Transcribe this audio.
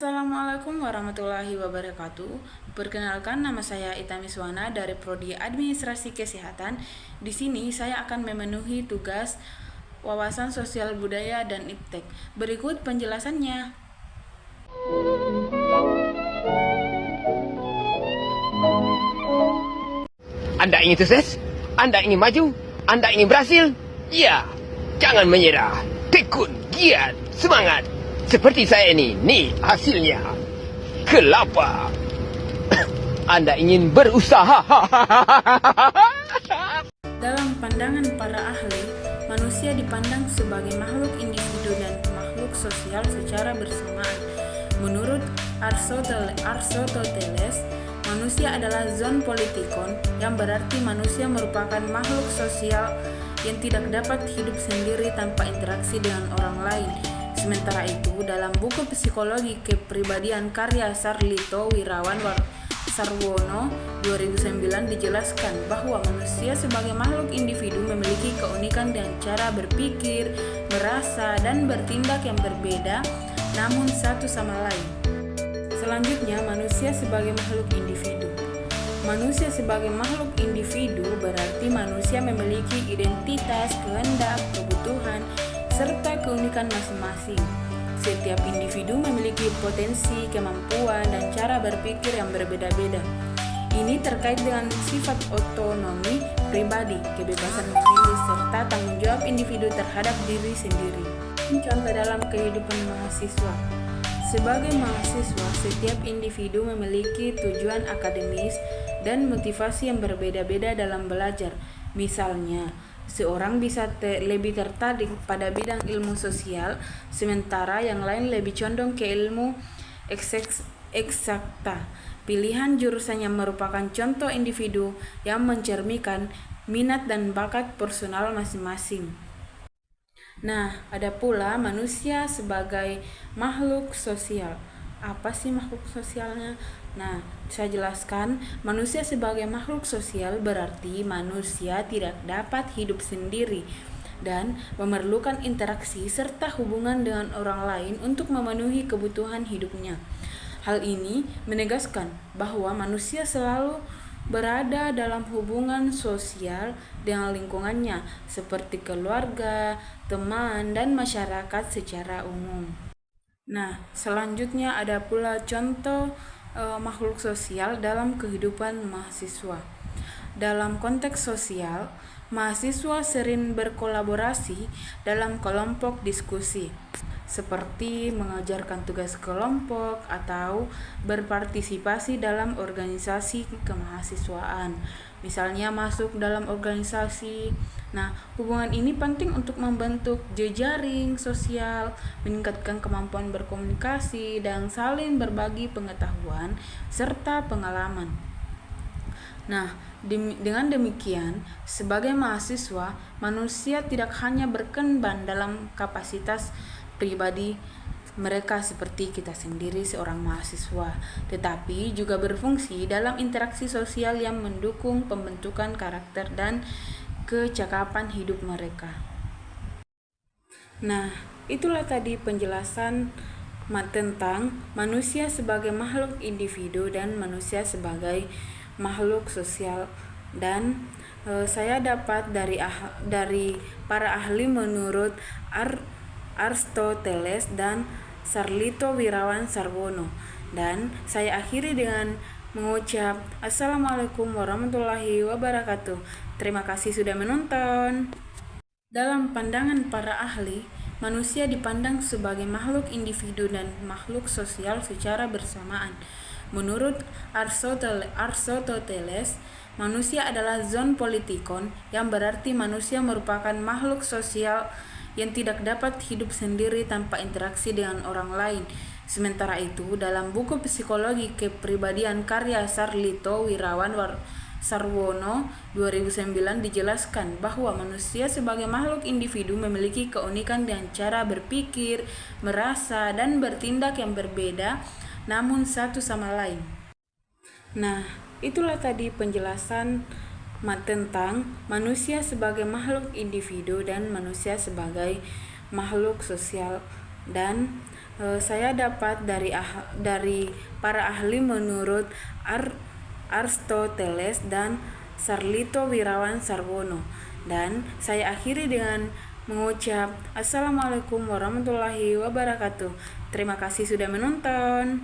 Assalamualaikum warahmatullahi wabarakatuh. Perkenalkan, nama saya Ita Miswana dari Prodi Administrasi Kesehatan. Di sini saya akan memenuhi tugas wawasan sosial budaya dan iptek. Berikut penjelasannya. Anda ingin sukses? Anda ingin maju? Anda ingin berhasil? Ya, jangan menyerah. Tekun, giat, semangat. Seperti saya ini, nih hasilnya. Kelapa. Anda ingin berusaha? Dalam pandangan para ahli, manusia dipandang sebagai makhluk individu dan makhluk sosial secara bersamaan. Menurut Aristoteles, manusia adalah zoon politikon, yang berarti manusia merupakan makhluk sosial yang tidak dapat hidup sendiri tanpa interaksi dengan orang lain. Sementara itu, dalam buku Psikologi Kepribadian karya Sarlito Wirawan Sarwono 2009 dijelaskan bahwa manusia sebagai makhluk individu memiliki keunikan dan cara berpikir, merasa, dan bertindak yang berbeda namun satu sama lain. Selanjutnya, manusia sebagai makhluk individu. Manusia sebagai makhluk individu berarti manusia memiliki identitas, kehendak, kebutuhan, serta keunikan masing-masing. Setiap individu memiliki potensi, kemampuan, dan cara berpikir yang berbeda-beda. Ini terkait dengan sifat otonomi pribadi, kebebasan memilih, serta tanggung jawab individu terhadap diri sendiri. Contoh dalam kehidupan mahasiswa. Sebagai mahasiswa, setiap individu memiliki tujuan akademis dan motivasi yang berbeda-beda dalam belajar. Misalnya, seorang bisa lebih tertarik pada bidang ilmu sosial, sementara yang lain lebih condong ke ilmu eksakta. Pilihan jurusan yang merupakan contoh individu yang mencerminkan minat dan bakat personal masing-masing. Nah, ada pula manusia sebagai makhluk sosial. Apa sih makhluk sosialnya? Nah, saya jelaskan, manusia sebagai makhluk sosial berarti manusia tidak dapat hidup sendiri dan memerlukan interaksi serta hubungan dengan orang lain untuk memenuhi kebutuhan hidupnya. Hal ini menegaskan bahwa manusia selalu berada dalam hubungan sosial dengan lingkungannya seperti keluarga, teman, dan masyarakat secara umum. Nah, selanjutnya ada pula contoh makhluk sosial dalam kehidupan mahasiswa. Dalam konteks sosial, mahasiswa sering berkolaborasi dalam kelompok diskusi, seperti mengajarkan tugas kelompok atau berpartisipasi dalam organisasi kemahasiswaan. Misalnya masuk dalam organisasi. Nah, hubungan ini penting untuk membentuk jejaring sosial, meningkatkan kemampuan berkomunikasi, dan saling berbagi pengetahuan serta pengalaman. Nah, dengan demikian, sebagai mahasiswa, manusia tidak hanya berkembang dalam kapasitas pribadi mereka seperti kita sendiri seorang mahasiswa, tetapi juga berfungsi dalam interaksi sosial yang mendukung pembentukan karakter dan kecakapan hidup mereka. Nah, itulah tadi penjelasan tentang manusia sebagai makhluk individu dan manusia sebagai makhluk sosial, dan saya dapat dari para ahli menurut Aristoteles dan Sarlito Wirawan Sarwono. Dan saya akhiri dengan mengucap Assalamualaikum warahmatullahi wabarakatuh. Terima kasih sudah menonton. Dalam pandangan para ahli, manusia dipandang sebagai makhluk individu dan makhluk sosial secara bersamaan. Menurut Aristoteles, manusia adalah zoon politikon, yang berarti manusia merupakan makhluk sosial yang tidak dapat hidup sendiri tanpa interaksi dengan orang lain. Sementara itu, dalam buku Psikologi Kepribadian karya Sarlito Wirawan Sarwono 2009 dijelaskan bahwa manusia sebagai makhluk individu memiliki keunikan dan cara berpikir, merasa, dan bertindak yang berbeda namun satu sama lain. Nah, itulah tadi penjelasan tentang manusia sebagai makhluk individu dan manusia sebagai makhluk sosial, dan saya dapat dari para ahli menurut Aristoteles dan Sarlito Wirawan Sarwono. Dan saya akhiri dengan mengucap Assalamualaikum warahmatullahi wabarakatuh. Terima kasih sudah menonton.